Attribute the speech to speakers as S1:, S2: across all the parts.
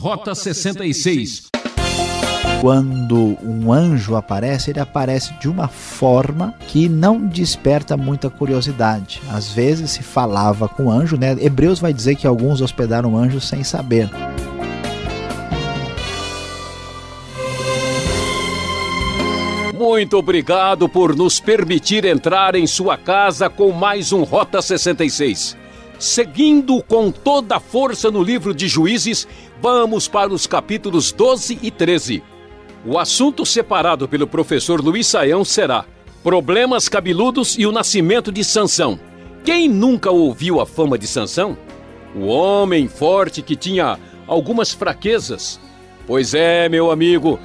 S1: Rota 66.
S2: Quando um anjo aparece, ele aparece de uma forma que não desperta muita curiosidade. Às vezes se falava com anjo, né? Hebreus vai dizer que alguns hospedaram anjos sem saber.
S1: Muito obrigado por nos permitir entrar em sua casa com mais um Rota 66. Seguindo com toda a força no livro de Juízes, vamos para os capítulos 12 e 13. O assunto separado pelo professor Luiz Saião será Problemas Cabeludos e o Nascimento de Sansão. Quem nunca ouviu a fama de Sansão? O homem forte que tinha algumas fraquezas. Pois é, meu amigo,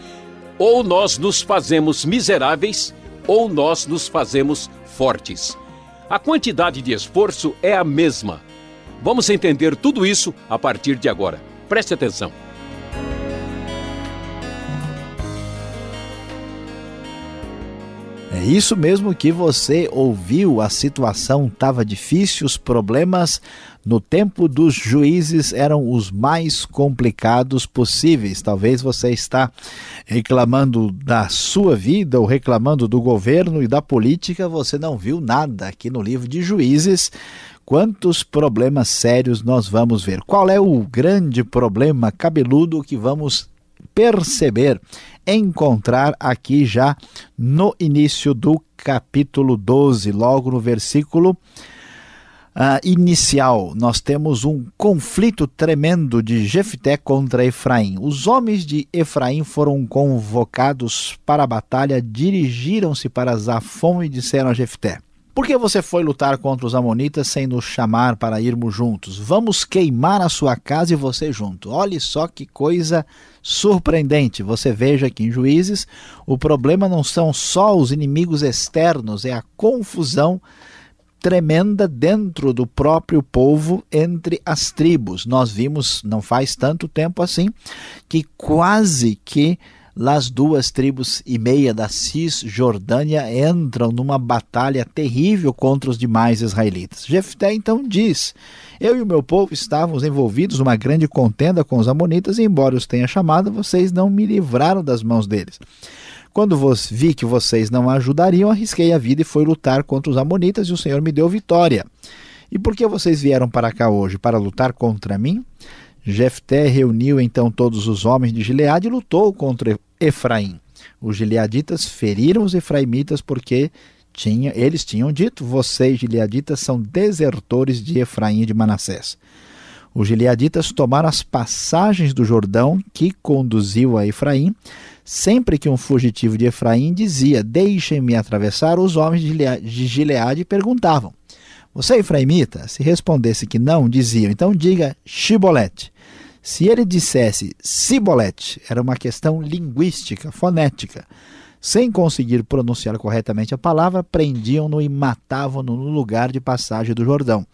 S1: ou nós nos fazemos miseráveis, ou nós nos fazemos fortes. A quantidade de esforço é a mesma. Vamos entender tudo isso a partir de agora. Preste atenção.
S2: É isso mesmo que você ouviu, a situação estava difícil, os problemas no tempo dos juízes eram os mais complicados possíveis. Talvez você está reclamando da sua vida ou reclamando do governo e da política, você não viu nada aqui no livro de Juízes. Quantos problemas sérios nós vamos ver? Qual é o grande problema cabeludo que vamos perceber, encontrar aqui já no início do capítulo 12, logo no versículo inicial? Nós temos um conflito tremendo de Jefté contra Efraim. Os homens de Efraim foram convocados para a batalha, dirigiram-se para Zafon e disseram a Jefté: por que você foi lutar contra os amonitas sem nos chamar para irmos juntos? Vamos queimar a sua casa e você junto. Olha só que coisa surpreendente. Você veja que em Juízes o problema não são só os inimigos externos, é a confusão tremenda dentro do próprio povo, entre as tribos. Nós vimos, não faz tanto tempo assim, que quase que as 2,5 tribos da Cisjordânia entram numa batalha terrível contra os demais israelitas. Jefté então diz: eu e o meu povo estávamos envolvidos numa grande contenda com os amonitas, e embora os tenha chamado, vocês não me livraram das mãos deles. Quando vi que vocês não ajudariam, arrisquei a vida e fui lutar contra os amonitas, e o Senhor me deu vitória. E por que vocês vieram para cá hoje? Para lutar contra mim? Jefté reuniu então todos os homens de Gileade e lutou contra Efraim. Os gileaditas feriram os efraimitas porque eles tinham dito: vocês gileaditas são desertores de Efraim e de Manassés. Os gileaditas tomaram as passagens do Jordão que conduziu a Efraim. Sempre que um fugitivo de Efraim dizia: deixem-me atravessar, os homens de Gileade perguntavam: você é efraimita? Se respondesse que não, diziam: então diga Shibolete. Se ele dissesse Sibolete, era uma questão linguística, fonética. Sem conseguir pronunciar corretamente a palavra, prendiam-no e matavam-no no lugar de passagem do Jordão.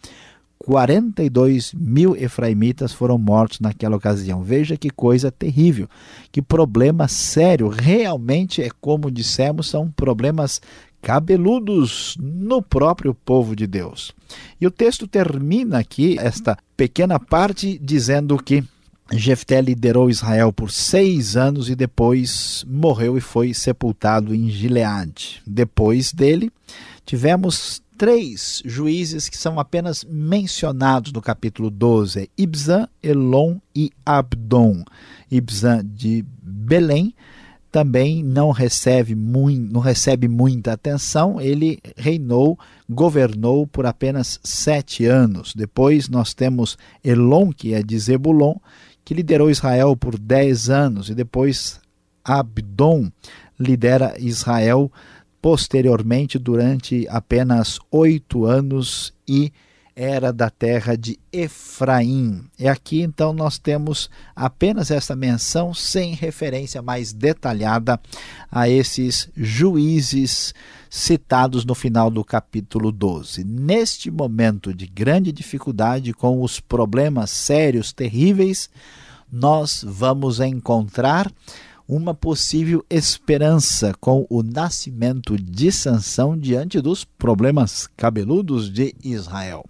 S2: 42.000 efraimitas foram mortos naquela ocasião. Veja que coisa terrível, que problema sério. Realmente é como dissemos, são problemas cabeludos no próprio povo de Deus. E o texto termina aqui, esta pequena parte, dizendo que Jefté liderou Israel por 6 anos e depois morreu e foi sepultado em Gileade. Depois dele, tivemos 3 juízes que são apenas mencionados no capítulo 12, Ibzan, Elon e Abdon. Ibzan de Belém também não recebe muita atenção. Ele governou por apenas 7 anos. Depois nós temos Elon, que é de Zebulon, que liderou Israel por 10 anos, e depois Abdon lidera Israel posteriormente durante apenas 8 anos e era da terra de Efraim. E aqui então nós temos apenas essa menção sem referência mais detalhada a esses juízes citados no final do capítulo 12. Neste momento de grande dificuldade, com os problemas sérios, terríveis, nós vamos encontrar uma possível esperança com o nascimento de Sansão diante dos problemas cabeludos de Israel.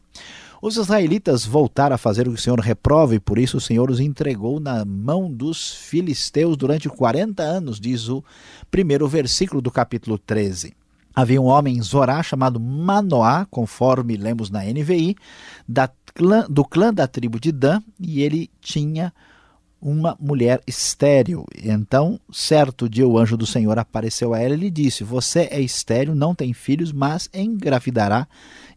S2: Os israelitas voltaram a fazer o que o Senhor reprova, e por isso o Senhor os entregou na mão dos filisteus durante 40 anos, diz o primeiro versículo do capítulo 13. Havia um homem em Zorá chamado Manoá, conforme lemos na NVI, do clã da tribo de Dan, e ele tinha uma mulher estéril. Então, certo dia, o anjo do Senhor apareceu a ela e lhe disse: você é estéril, não tem filhos, mas engravidará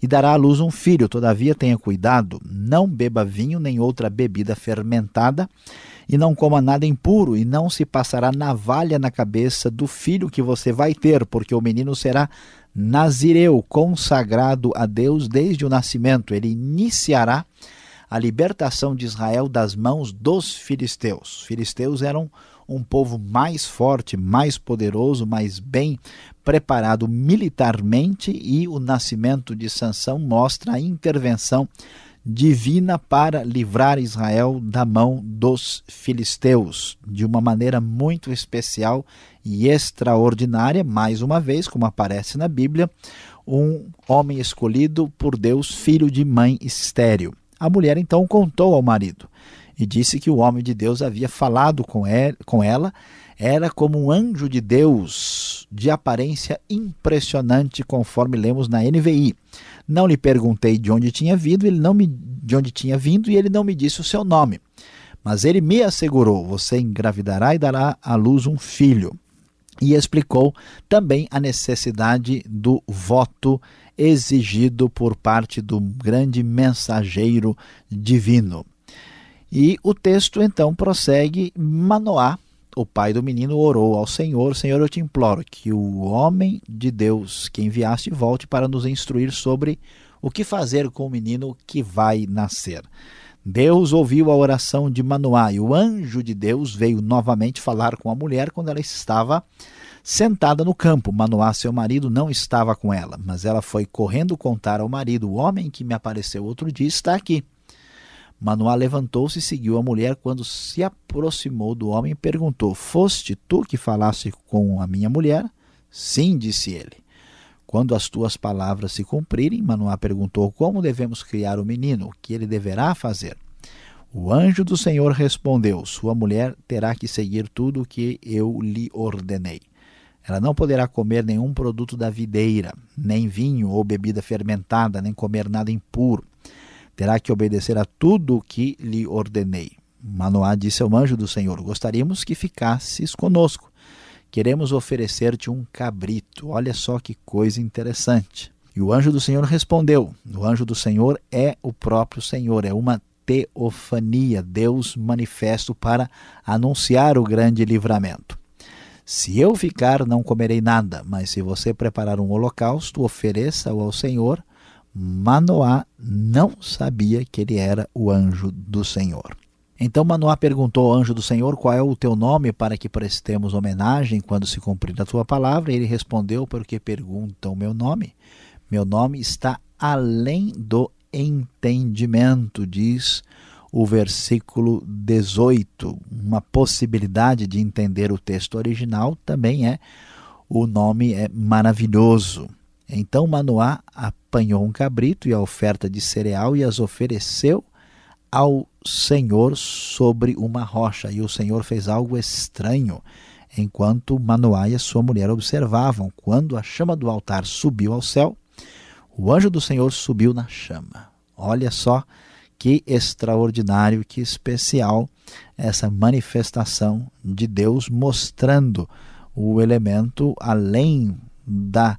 S2: e dará à luz um filho. Todavia tenha cuidado, não beba vinho nem outra bebida fermentada, e não coma nada impuro, e não se passará navalha na cabeça do filho que você vai ter, porque o menino será nazireu, consagrado a Deus desde o nascimento. Ele iniciará a libertação de Israel das mãos dos filisteus. Os filisteus eram um povo mais forte, mais poderoso, mais bem preparado militarmente, e o nascimento de Sansão mostra a intervenção divina para livrar Israel da mão dos filisteus, de uma maneira muito especial e extraordinária. Mais uma vez, como aparece na Bíblia, um homem escolhido por Deus, filho de mãe estéril. A mulher então contou ao marido e disse que o homem de Deus havia falado com ela. Era como um anjo de Deus, de aparência impressionante, conforme lemos na NVI. Não lhe perguntei de onde tinha vindo, e ele não me disse o seu nome. Mas ele me assegurou: você engravidará e dará à luz um filho. E explicou também a necessidade do voto exigido por parte do grande mensageiro divino. E o texto então prossegue: Manoá, o pai do menino, orou ao Senhor: Senhor, eu te imploro que o homem de Deus que enviaste volte para nos instruir sobre o que fazer com o menino que vai nascer. Deus ouviu a oração de Manoá, e o anjo de Deus veio novamente falar com a mulher quando ela estava sentada no campo. Manoá, seu marido, não estava com ela, mas ela foi correndo contar ao marido: o homem que me apareceu outro dia está aqui. Manoá levantou-se e seguiu a mulher. Quando se aproximou do homem, perguntou: foste tu que falaste com a minha mulher? Sim, disse ele. Quando as tuas palavras se cumprirem, Manoá perguntou: como devemos criar o menino? O que ele deverá fazer? O anjo do Senhor respondeu: sua mulher terá que seguir tudo o que eu lhe ordenei. Ela não poderá comer nenhum produto da videira, nem vinho ou bebida fermentada, nem comer nada impuro. Terá que obedecer a tudo o que lhe ordenei. Manoá disse ao anjo do Senhor: gostaríamos que ficasses conosco. Queremos oferecer-te um cabrito. Olha só que coisa interessante. E o anjo do Senhor respondeu: o anjo do Senhor é o próprio Senhor, é uma teofania, Deus manifesto para anunciar o grande livramento. Se eu ficar, não comerei nada, mas se você preparar um holocausto, ofereça-o ao Senhor. Manoá não sabia que ele era o anjo do Senhor. Então Manoá perguntou ao anjo do Senhor: qual é o teu nome, para que prestemos homenagem quando se cumprir a tua palavra? E ele respondeu: por que perguntam o meu nome? Meu nome está além do entendimento, diz o versículo 18. Uma possibilidade de entender o texto original também é: o nome é maravilhoso. Então Manoá apanhou um cabrito e a oferta de cereal e as ofereceu ao Senhor sobre uma rocha. E o Senhor fez algo estranho enquanto Manoá e a sua mulher observavam. Quando a chama do altar subiu ao céu, o anjo do Senhor subiu na chama. Olha só que extraordinário, que especial essa manifestação de Deus, mostrando o elemento além das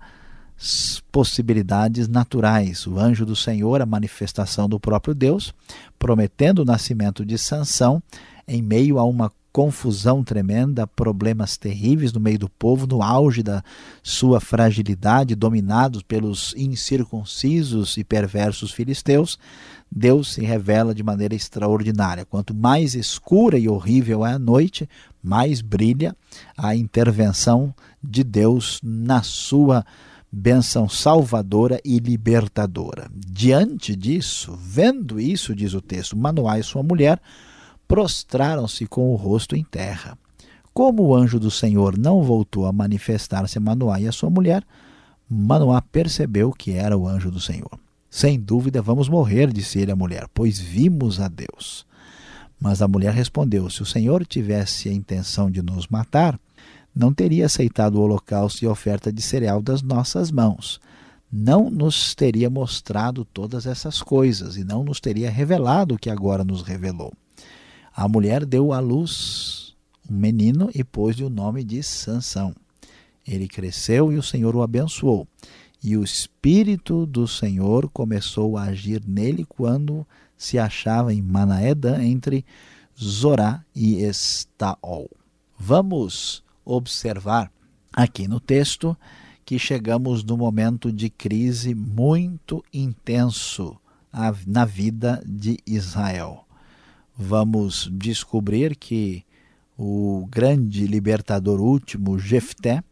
S2: possibilidades naturais. O anjo do Senhor, a manifestação do próprio Deus, prometendo o nascimento de Sansão em meio a uma confusão tremenda, problemas terríveis no meio do povo, no auge da sua fragilidade, dominados pelos incircuncisos e perversos filisteus. Deus se revela de maneira extraordinária. Quanto mais escura e horrível é a noite, mais brilha a intervenção de Deus na sua bênção salvadora e libertadora. Diante disso, vendo isso, diz o texto, Manoá e sua mulher prostraram-se com o rosto em terra. Como o anjo do Senhor não voltou a manifestar-se a Manoá e a sua mulher, Manoá percebeu que era o anjo do Senhor. Sem dúvida vamos morrer, disse ele à mulher, pois vimos a Deus. Mas a mulher respondeu, se o Senhor tivesse a intenção de nos matar, não teria aceitado o holocausto e a oferta de cereal das nossas mãos. Não nos teria mostrado todas essas coisas e não nos teria revelado o que agora nos revelou. A mulher deu à luz um menino e pôs-lhe o nome de Sansão. Ele cresceu e o Senhor o abençoou. E o Espírito do Senhor começou a agir nele quando se achava em Manaedã, entre Zorá e Estaol. Vamos observar aqui no texto que chegamos num momento de crise muito intenso na vida de Israel. Vamos descobrir que o grande libertador último, Jefté,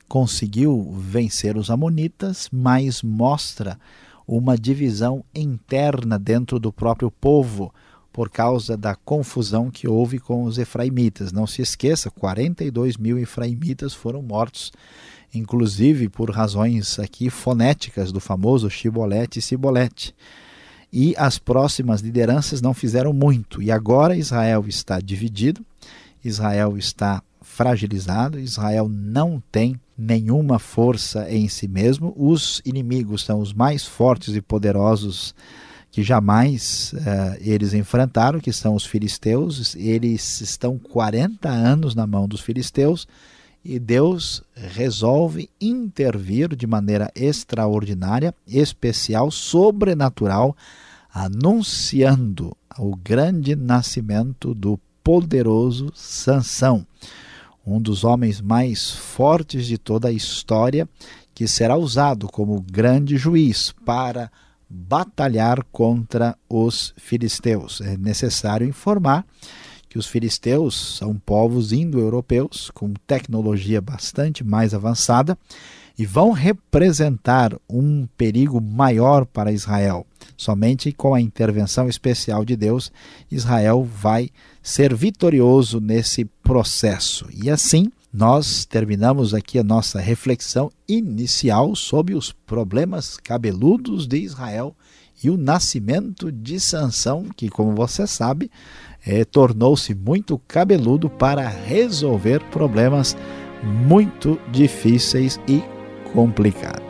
S2: conseguiu vencer os amonitas, mas mostra uma divisão interna dentro do próprio povo por causa da confusão que houve com os efraimitas. Não se esqueça, 42 mil efraimitas foram mortos, inclusive por razões aqui fonéticas do famoso Shibolete e Sibolete. E as próximas lideranças não fizeram muito. E agora Israel está dividido, Israel está fragilizado, Israel não tem nenhuma força em si mesmo. Os inimigos são os mais fortes e poderosos que jamais eles enfrentaram, que são os filisteus. Eles estão 40 anos na mão dos filisteus e Deus resolve intervir de maneira extraordinária, especial, sobrenatural, anunciando o grande nascimento do poderoso Sansão, um dos homens mais fortes de toda a história, que será usado como grande juiz para batalhar contra os filisteus. É necessário informar que os filisteus são povos indo-europeus com tecnologia bastante mais avançada e vão representar um perigo maior para Israel. Somente com a intervenção especial de Deus, Israel vai ser vitorioso nesse processo. E assim, nós terminamos aqui a nossa reflexão inicial sobre os problemas cabeludos de Israel e o nascimento de Sansão, que, como você sabe, tornou-se muito cabeludo para resolver problemas muito difíceis e complicados.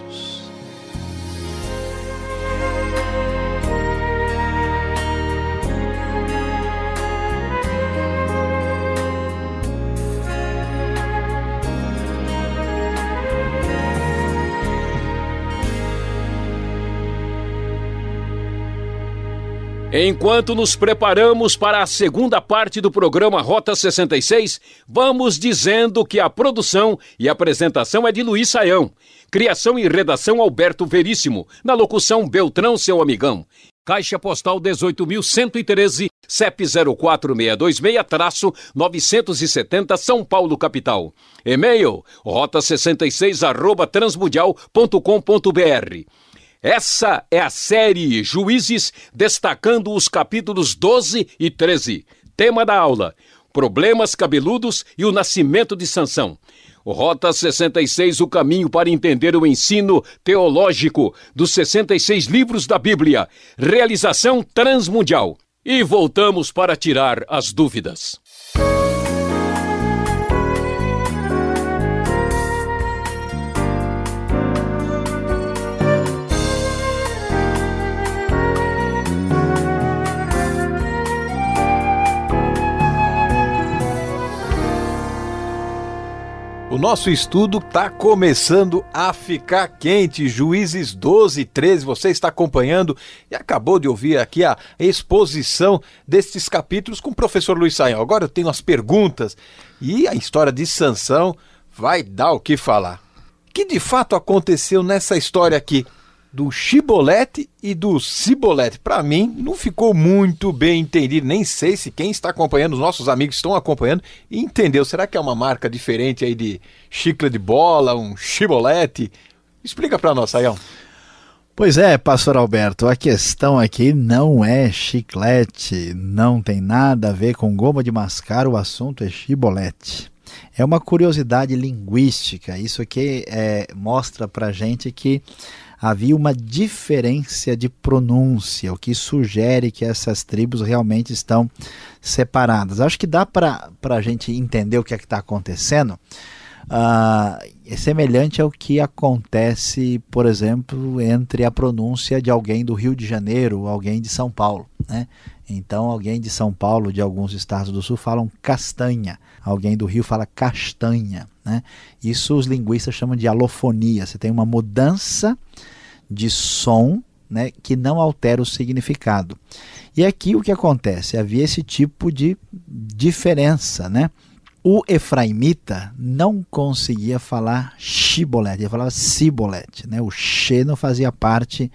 S1: Enquanto nos preparamos para a segunda parte do programa Rota 66, vamos dizendo que a produção e apresentação é de Luiz Saião. Criação e redação Alberto Veríssimo. Na locução Beltrão, seu amigão. Caixa Postal 18.113, CEP 04626-970, São Paulo, capital. E-mail rota66@transmundial.com.br. Essa é a série Juízes, destacando os capítulos 12 e 13. Tema da aula: Problemas cabeludos e o nascimento de Sansão. Rota 66, o caminho para entender o ensino teológico dos 66 livros da Bíblia. Realização Transmundial. E voltamos para tirar as dúvidas.
S3: O nosso estudo está começando a ficar quente. Juízes 12 e 13, você está acompanhando e acabou de ouvir aqui a exposição destes capítulos com o professor Luiz Saião. Agora eu tenho as perguntas e a história de Sansão vai dar o que falar. O que de fato aconteceu nessa história aqui do Shibolete e do Sibolete? Para mim não ficou muito bem entendido, nem sei se quem está acompanhando, os nossos amigos estão acompanhando, e entendeu. Será que é uma marca diferente aí de chiclete de bola, um Shibolete? Explica para nós, Saião.
S2: Pois é, pastor Alberto, a questão aqui não é chiclete, não tem nada a ver com goma de mascar, o assunto é Shibolete. É uma curiosidade linguística, isso aqui mostra pra gente que havia uma diferença de pronúncia, o que sugere que essas tribos realmente estão separadas. Acho que dá para a gente entender o que é que está acontecendo. É semelhante ao que acontece, por exemplo, entre a pronúncia de alguém do Rio de Janeiro ou alguém de São Paulo, né? Então, alguém de São Paulo, de alguns estados do sul, falam castanha. Alguém do Rio fala castanha, né? Isso os linguistas chamam de alofonia. Você tem uma mudança de som, né, que não altera o significado. E aqui o que acontece? Havia esse tipo de diferença, né? O efraimita não conseguia falar shibolete, ele falava sibolete, né? O she não fazia parte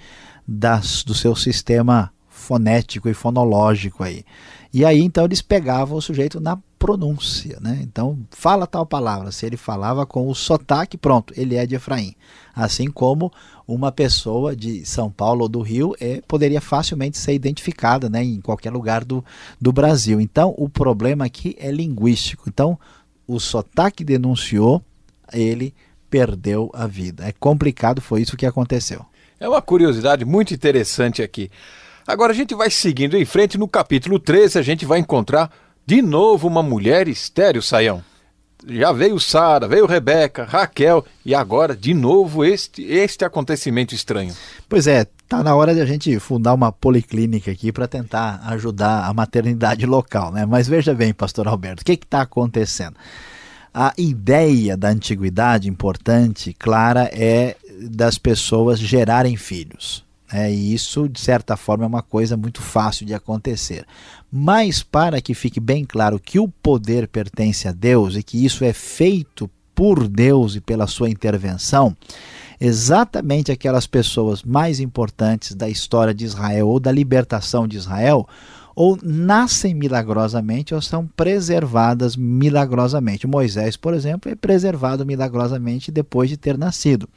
S2: do seu sistema fonético e fonológico aí. E aí então eles pegavam o sujeito na pronúncia, né? Então fala tal palavra, se ele falava com o sotaque, pronto, ele é de Efraim. Assim como uma pessoa de São Paulo ou do Rio poderia facilmente ser identificada, né, em qualquer lugar do Brasil. Então o problema aqui é linguístico. Então o sotaque denunciou, ele perdeu a vida. É complicado, foi isso que aconteceu.
S3: É uma curiosidade muito interessante aqui. Agora a gente vai seguindo em frente, no capítulo 13 a gente vai encontrar de novo uma mulher estéril, Saião. Já veio Sara, veio Rebeca, Raquel e agora de novo este acontecimento estranho.
S2: Pois é, tá na hora de a gente fundar uma policlínica aqui para tentar ajudar a maternidade local, né? Mas veja bem, pastor Alberto, o que está acontecendo? A ideia da antiguidade importante, clara, é das pessoas gerarem filhos. E isso, de certa forma, é uma coisa muito fácil de acontecer. Mas para que fique bem claro que o poder pertence a Deus e que isso é feito por Deus e pela sua intervenção, exatamente aquelas pessoas mais importantes da história de Israel ou da libertação de Israel, ou nascem milagrosamente ou são preservadas milagrosamente. Moisés, por exemplo, é preservado milagrosamente depois de ter nascido.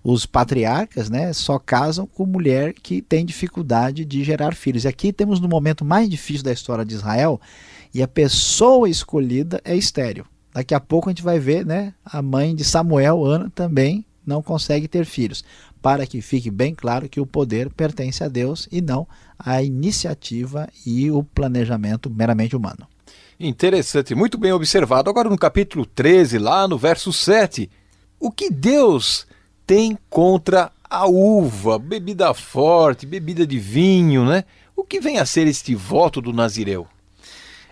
S2: Os patriarcas, né, só casam com mulher que tem dificuldade de gerar filhos. E aqui temos no momento mais difícil da história de Israel, e a pessoa escolhida é estéril. Daqui a pouco a gente vai ver, né, a mãe de Samuel, Ana, também não consegue ter filhos. Para que fique bem claro que o poder pertence a Deus e não à iniciativa e o planejamento meramente humano.
S3: Interessante, muito bem observado. Agora no capítulo 13, lá no verso 7, o que Deus tem contra a uva, bebida forte, bebida de vinho, né? O que vem a ser este voto do Nazireu?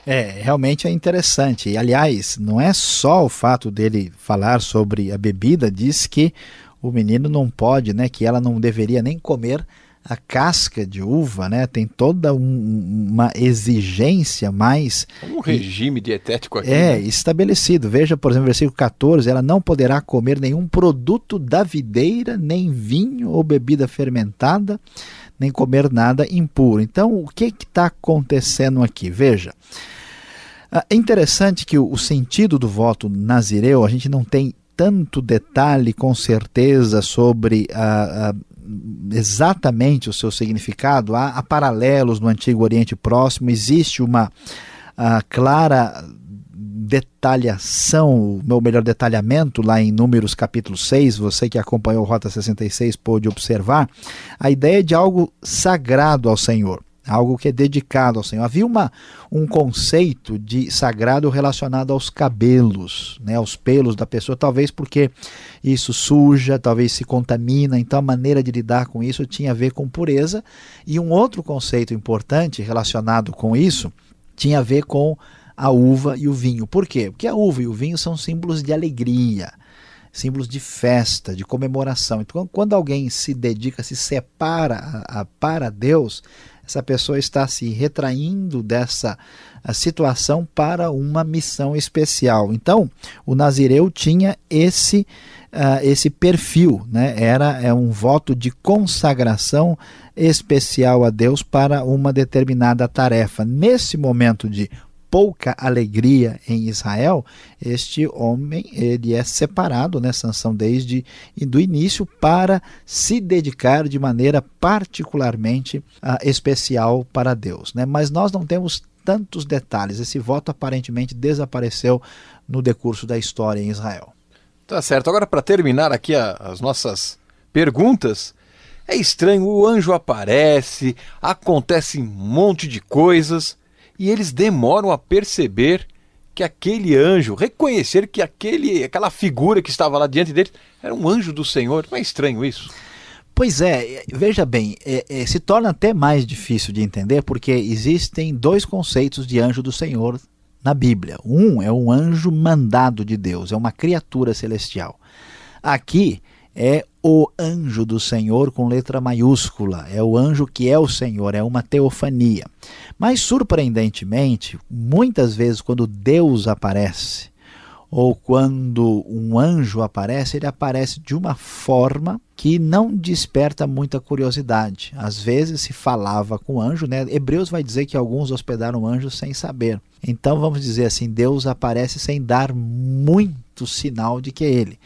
S2: Realmente é interessante. E, aliás, não é só o fato dele falar sobre a bebida, diz que o menino não pode, né? Que ela não deveria nem comer a casca de uva, né? Tem toda uma exigência mais...
S3: Um regime dietético aqui. Né?
S2: Estabelecido. Veja, por exemplo, no versículo 14, ela não poderá comer nenhum produto da videira, nem vinho ou bebida fermentada, nem comer nada impuro. Então, o que está acontecendo aqui? Veja, é interessante que o sentido do voto nazireu, a gente não tem tanto detalhe com certeza sobre exatamente o seu significado. Há paralelos no Antigo Oriente Próximo, existe uma clara detalhação, ou melhor, detalhamento lá em Números capítulo 6, você que acompanhou o Rota 66 pôde observar, a ideia de algo sagrado ao Senhor, algo que é dedicado ao Senhor. Havia um conceito de sagrado relacionado aos cabelos, né, aos pelos da pessoa, talvez porque isso suja, talvez se contamina, então a maneira de lidar com isso tinha a ver com pureza. E um outro conceito importante relacionado com isso tinha a ver com a uva e o vinho. Por quê? Porque a uva e o vinho são símbolos de alegria, símbolos de festa, de comemoração. Então, quando alguém se dedica, se separa para Deus, essa pessoa está se retraindo dessa situação para uma missão especial. Então, o Nazireu tinha esse perfil, né? É um voto de consagração especial a Deus para uma determinada tarefa. Nesse momento de pouca alegria em Israel, este homem ele é separado, né, Sansão, desde do início, para se dedicar de maneira particularmente especial para Deus, né? Mas nós não temos tantos detalhes. Esse voto aparentemente desapareceu no decurso da história em Israel.
S3: Tá certo. Agora, para terminar aqui as nossas perguntas, É estranho, o anjo aparece, acontece um monte de coisas e eles demoram a perceber que aquele anjo, reconhecer que aquela figura que estava lá diante deles era um anjo do Senhor. Não é estranho isso?
S2: Pois é, veja bem, se torna até mais difícil de entender porque existem dois conceitos de anjo do Senhor na Bíblia. Um é um anjo mandado de Deus, é uma criatura celestial. Aqui é o anjo do Senhor com letra maiúscula, é o anjo que é o Senhor, é uma teofania. Mas surpreendentemente, muitas vezes quando Deus aparece, ou quando um anjo aparece, ele aparece de uma forma que não desperta muita curiosidade. Às vezes se falava com anjo, né? Hebreus vai dizer que alguns hospedaram anjos sem saber. Então vamos dizer assim, Deus aparece sem dar muito sinal de que é ele.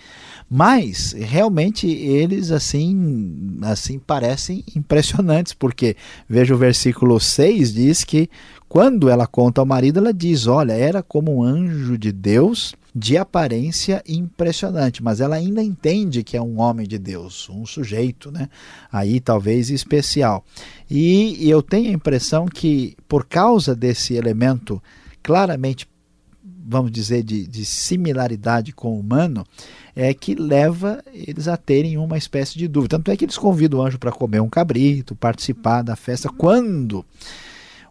S2: Mas realmente eles assim parecem impressionantes, porque veja o versículo 6, diz que quando ela conta ao marido, ela diz, olha, era como um anjo de Deus de aparência impressionante, mas ela ainda entende que é um homem de Deus, um sujeito, né? Aí talvez especial. E eu tenho a impressão que por causa desse elemento claramente, vamos dizer, de similaridade com o humano, é que leva eles a terem uma espécie de dúvida. Tanto é que eles convidam o anjo para comer um cabrito, participar da festa. Quando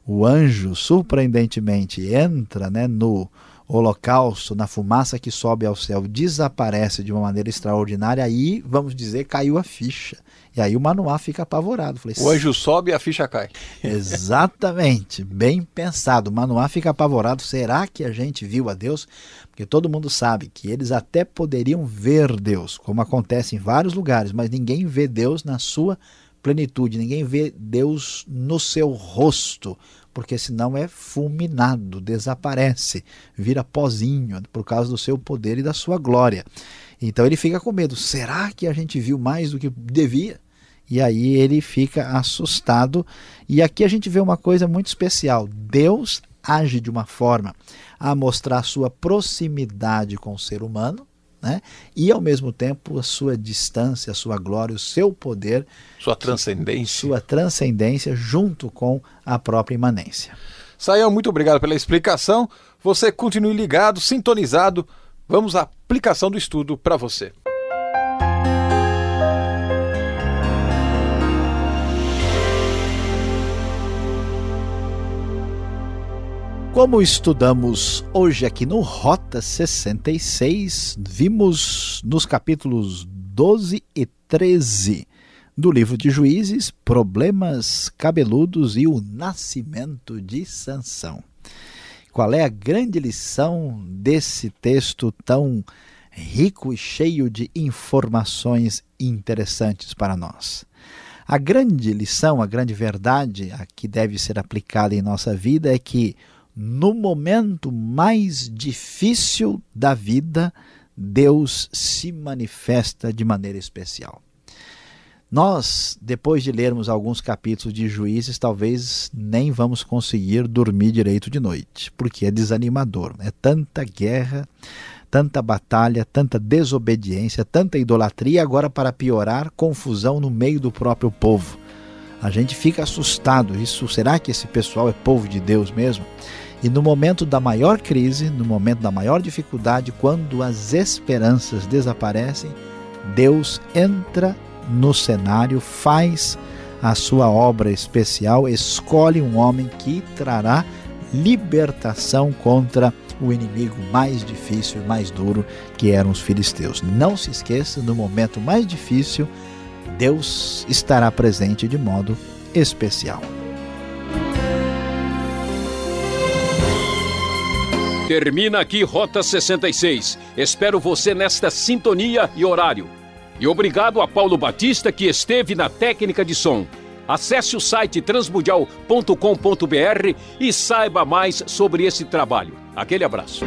S2: o anjo, surpreendentemente, entra, né, no holocausto, na fumaça que sobe ao céu, desaparece de uma maneira extraordinária, aí, vamos dizer, caiu a ficha. E aí o Manoá fica apavorado. Falei,
S3: o anjo sobe e a ficha cai.
S2: Exatamente, bem pensado. O Manoá fica apavorado. Será que a gente viu a Deus? Porque todo mundo sabe que eles até poderiam ver Deus, como acontece em vários lugares, mas ninguém vê Deus na sua plenitude, ninguém vê Deus no seu rosto, porque senão é fulminado, desaparece, vira pozinho por causa do seu poder e da sua glória. Então ele fica com medo, será que a gente viu mais do que devia? E aí ele fica assustado, e aqui a gente vê uma coisa muito especial, Deus age de uma forma a mostrar sua proximidade com o ser humano, né? E ao mesmo tempo a sua distância, a sua glória, o seu poder,
S3: sua transcendência
S2: junto com a própria imanência.
S3: Sayão, muito obrigado pela explicação. Você continue ligado, sintonizado. Vamos à aplicação do estudo para você.
S2: Como estudamos hoje aqui no Rota 66, vimos nos capítulos 12 e 13 do livro de Juízes, problemas cabeludos e o nascimento de Sansão. Qual é a grande lição desse texto tão rico e cheio de informações interessantes para nós? A grande lição, a grande verdade a que deve ser aplicada em nossa vida é que no momento mais difícil da vida, Deus se manifesta de maneira especial. Nós, depois de lermos alguns capítulos de Juízes, talvez nem vamos conseguir dormir direito de noite, porque é desanimador. É tanta guerra, tanta batalha, tanta desobediência, tanta idolatria, agora para piorar, confusão no meio do próprio povo. A gente fica assustado. Será que esse pessoal é povo de Deus mesmo? E no momento da maior crise, no momento da maior dificuldade, quando as esperanças desaparecem, Deus entra no cenário, faz a sua obra especial, escolhe um homem que trará libertação contra o inimigo mais difícil e mais duro, que eram os filisteus. Não se esqueça, no momento mais difícil, Deus estará presente de modo especial.
S1: Termina aqui Rota 66. Espero você nesta sintonia e horário. E obrigado a Paulo Batista, que esteve na técnica de som. Acesse o site transmundial.com.br e saiba mais sobre esse trabalho. Aquele abraço.